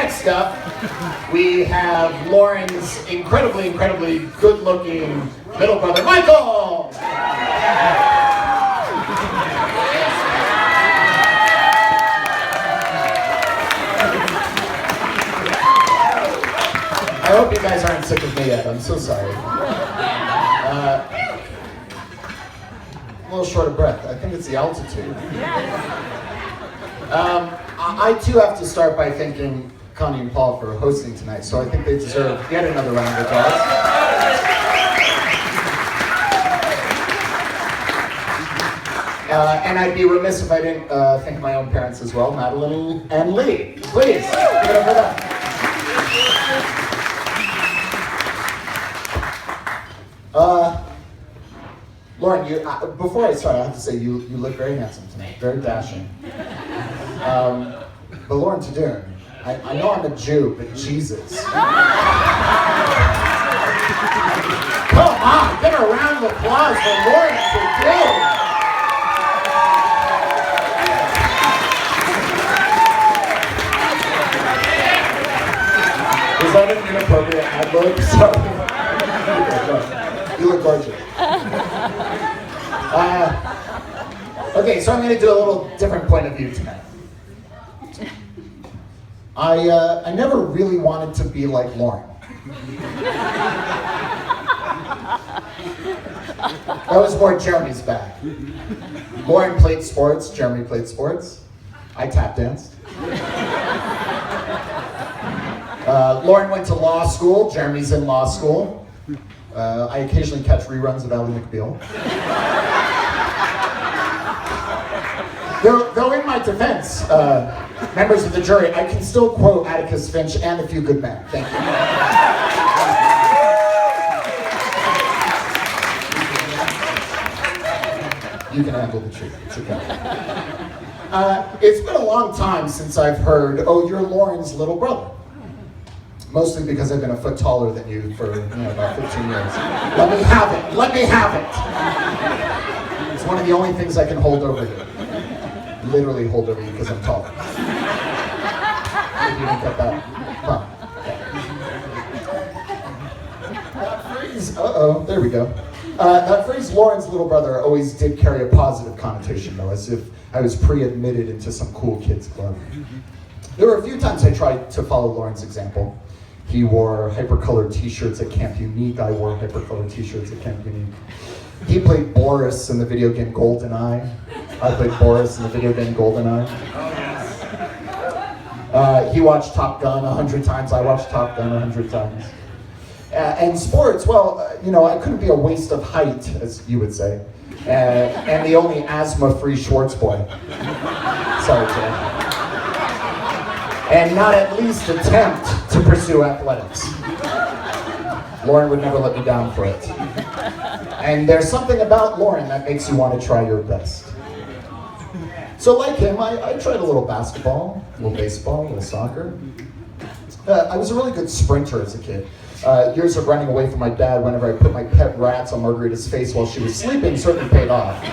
next up, we have Loren's incredibly good-looking middle brother, Michael! I hope you guys aren't sick of me yet. I'm so sorry. A little short of breath. I think it's the altitude. I too have to start by thanking Connie and Paul for hosting tonight, so I think they deserve yet another round of applause. And I'd be remiss if I didn't thank my own parents as well, Madeline and Lee. Please, give it up for them. Loren, before I start, I have to say you look very handsome tonight, very dashing. But Loren Tadoon, I know I'm a Jew, but Jesus. Come on, give a round of applause for Loren Tadoon. Is that an inappropriate ad-lib? Sorry. You look gorgeous. Okay, so I'm going to do a little different point of view tonight. I never really wanted to be like Loren. That was more Jeremy's bag. Loren played sports, Jeremy played sports. I tap danced. Loren went to law school, Jeremy's in law school. I occasionally catch reruns of Ally McBeal. Though in my defense, members of the jury, I can still quote Atticus Finch and A Few Good Men. Thank you. You can handle the truth. It's okay. It's been a long time since I've heard, "Oh, you're Loren's little brother." Mostly because I've been a foot taller than you for about 15 years. Let me have it. Let me have it. It's one of the only things I can hold over you. Literally hold over you because I'm tall. If you didn't get that. Huh. That phrase, there we go. That phrase, Loren's little brother, always did carry a positive connotation though, as if I was pre-admitted into some cool kids club. There were a few times I tried to follow Loren's example. He wore hyper-colored t-shirts at Camp Unique. I wore hyper-colored t-shirts at Camp Unique. He played Boris in the video game GoldenEye. I played Boris in the video game GoldenEye. He watched Top Gun 100 times. I watched Top Gun 100 times. And sports, well, I couldn't be a waste of height, as you would say. And the only asthma-free Schwartz boy. Sorry, Jay. And not at least attempt to pursue athletics. Loren would never let me down for it. And there's something about Loren that makes you want to try your best. So like him, I tried a little basketball, a little baseball, a little soccer. I was a really good sprinter as a kid. Years of running away from my dad whenever I put my pet rats on Margarita's face while she was sleeping certainly paid off.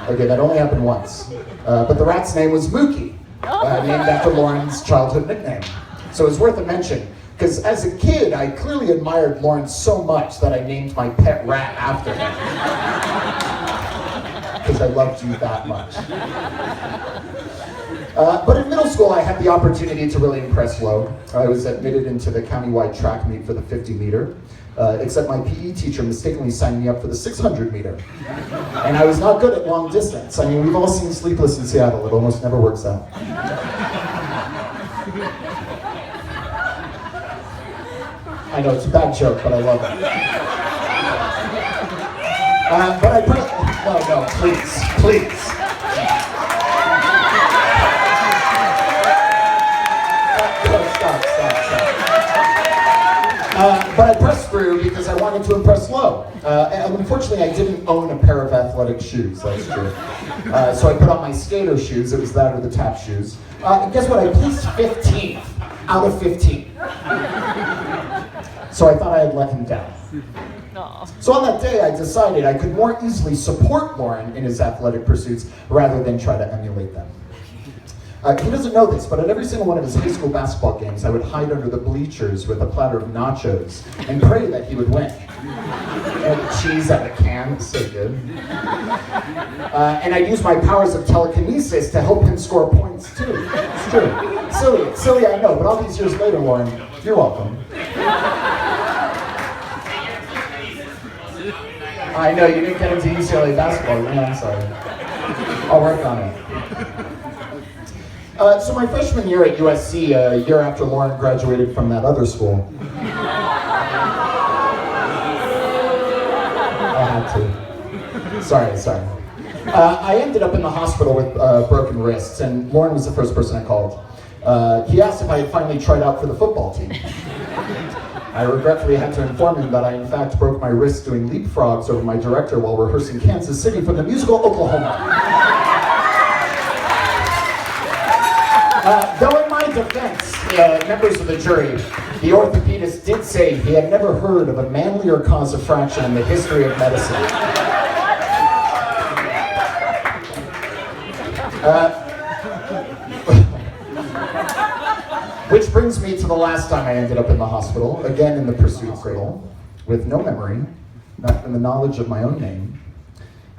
Okay, that only happened once. But the rat's name was Mookie. Named after Loren's childhood nickname. So it's worth a mention, because as a kid, I clearly admired Loren so much that I named my pet rat after him. Because I loved you that much. But in middle school, I had the opportunity to really impress Lo. I was admitted into the countywide track meet for the 50 meter. Except my PE teacher mistakenly signed me up for the 600 meter. And I was not good at long distance. I mean, we've all seen Sleepless in Seattle. It almost never works out. I know, it's a bad joke, but I love it. No, please. Stop. But I pressed through because I wanted to impress Lo. And unfortunately, I didn't own a pair of athletic shoes last year. So I put on my skater shoes. It was that or the tap shoes. And guess what? I placed 15th out of 15. So I thought I had let him down. So on that day, I decided I could more easily support Loren in his athletic pursuits rather than try to emulate them. He doesn't know this, but at every single one of his high school basketball games, I would hide under the bleachers with a platter of nachos and pray that he would win. And cheese out of a can, so good. And I'd use my powers of telekinesis to help him score points too. It's true. Silly, I know, but all these years later, Loren, you're welcome. I know, you didn't get into UCLA basketball. Yeah, I'm sorry. I'll work on it. So my freshman year at USC, a year after Loren graduated from that other school, I had to. Sorry. I ended up in the hospital with broken wrists, and Loren was the first person I called. He asked if I had finally tried out for the football team. I regretfully had to inform him that I in fact broke my wrist doing leapfrogs over my director while rehearsing Kansas City for the musical Oklahoma. Though in my defense, members of the jury, the orthopedist did say he had never heard of a manlier cause of fraction in the history of medicine. Which brings me to the last time I ended up in the hospital, again in the pursuit of cradle, with no memory, not even the knowledge of my own name.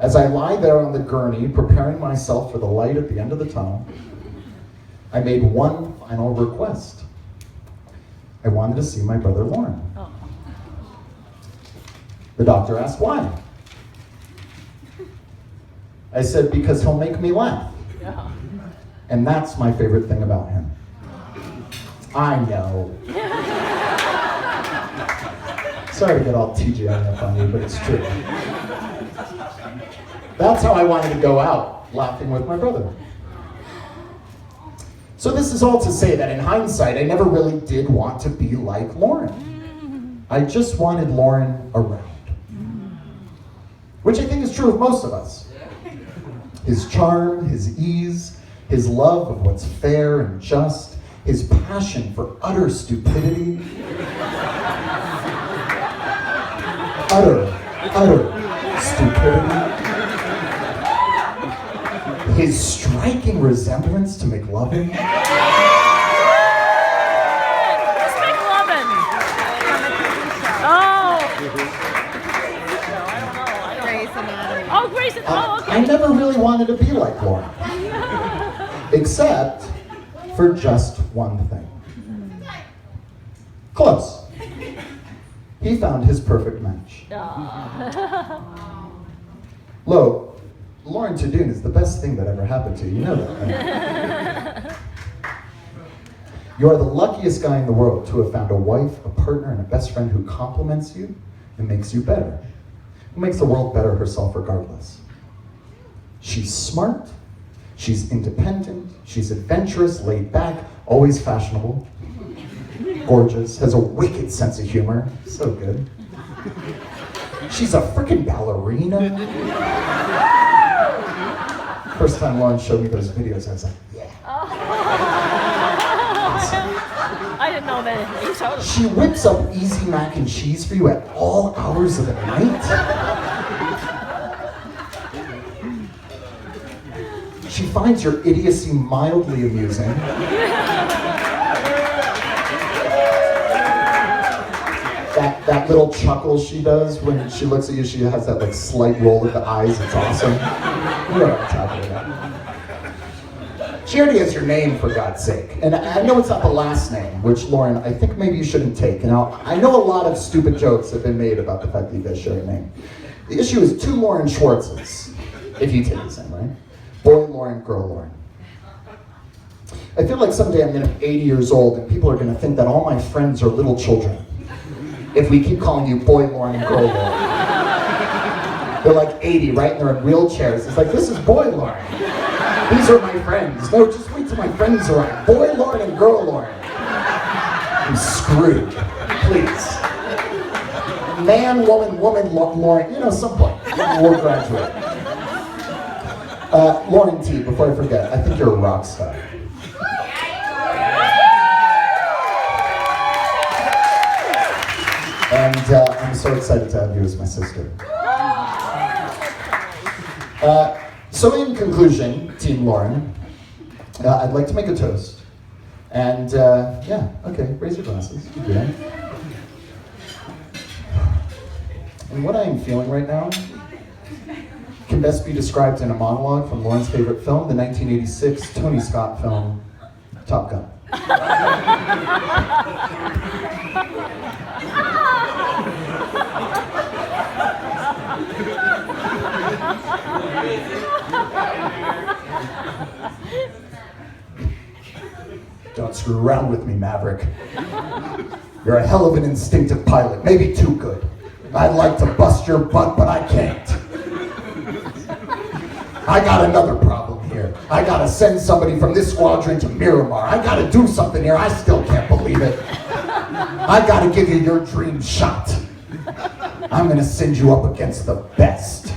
As I lie there on the gurney, preparing myself for the light at the end of the tunnel, I made one final request. I wanted to see my brother Loren. Oh. The doctor asked why. I said, because he'll make me laugh. Yeah. And that's my favorite thing about him. I know. Sorry to get all TGI on you, but it's true. That's how I wanted to go out, laughing with my brother. So this is all to say that in hindsight, I never really did want to be like Loren. I just wanted Loren around. Which I think is true of most of us. His charm, his ease, his love of what's fair and just, his passion for utter stupidity. Utter stupidity. His striking resemblance to McLovin. Who's McLovin? Oh. Grey's Anatomy. Oh, Grey's Anatomy. Oh, okay. I never really wanted to be like Loren. Except for just one thing. Close. He found his perfect match. Loren Tudun is the best thing that ever happened to you. You know that, right? You are the luckiest guy in the world to have found a wife, a partner, and a best friend who compliments you and makes you better. Who makes the world better herself regardless. She's smart, she's independent, she's adventurous, laid back, always fashionable, gorgeous, has a wicked sense of humor, so good. She's a freaking ballerina. First time Loren showed me those videos, I was like, yeah. Oh. I didn't know that. You showed them. She whips up easy mac and cheese for you at all hours of the night. She finds your idiocy mildly amusing. That little chuckle she does when she looks at you, she has that like slight roll of the eyes, it's awesome. You know what I'm talking about. She already has your name, for God's sake. And I know it's not the last name, which, Loren, I think maybe you shouldn't take. Now, I know a lot of stupid jokes have been made about the fact that you guys share a name. The issue is 2 Loren Schwartzes, if you take the same, right? Boy Loren, girl Loren. I feel like someday I'm gonna be 80 years old and people are gonna think that all my friends are little children. If we keep calling you Boy Loren and Girl Loren. They're like 80, right? And they're in wheelchairs. It's like, this is Boy Loren. These are my friends. No, just wait till my friends arrive. Boy Loren and Girl Loren. I'm screwed. Please. Man, woman, Loren. You know, some point. We'll graduate. Loren T, before I forget, I think you're a rock star. And I'm so excited to have you as my sister. So in conclusion, Team Loren, I'd like to make a toast. And, yeah, okay, raise your glasses. You do that. And what I am feeling right now can best be described in a monologue from Loren's favorite film, the 1986 Tony Scott film, Top Gun. Don't screw around with me, Maverick. You're a hell of an instinctive pilot, maybe too good. I'd like to bust your butt, but I can't. I got another problem here. I gotta send somebody from this squadron to Miramar. I gotta do something here. I still can't believe it. I gotta give you your dream shot. I'm gonna send you up against the best.